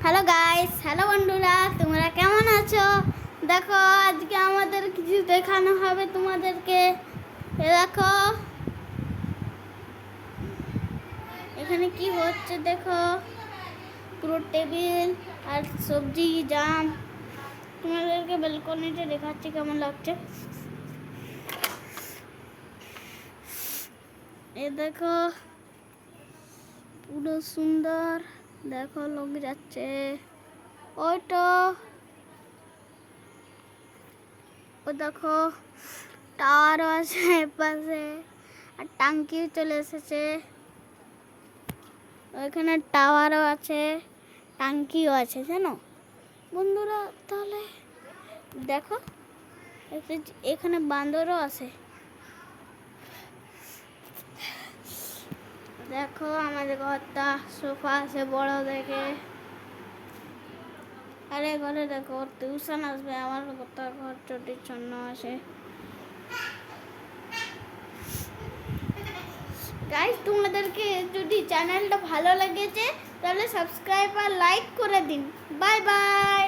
Hello guys, hello বন্ধুরা, তোমরা কেমন আছো? দেখো, আজকে আমাদের কিছু দেখানো হবে তোমাদেরকে। দেখো এখানে কি হচ্ছে, দেখো পুরো টেবিল আর সবজি জাম। তোমাদেরকে ব্যালকনিতে দেখাচ্ছি কেমন লাগছে। এ দেখো পুরো সুন্দর, দেখো লোক যাচ্ছে ওইটা। ও দেখো টাওয়ারও আছে পাশে, আর টাঙ্কিও চলে এসেছে। ওইখানে টাওয়ারও আছে, টাঙ্কিও আছে, জানো বন্ধুরা। তাহলে দেখো এখানে বান্দরও আছে। দেখো আমাদের ঘরটা সোফা আছে বড় দেখে। আরে ঘরে দেখো টিউশন আসবে, আমার ঘর চটির জন্য আছে। গাইস, তোমাদেরকে যদি চ্যানেলটা ভালো লেগেছে তাহলে সাবস্ক্রাইব আর লাইক করে দিন। Bye bye.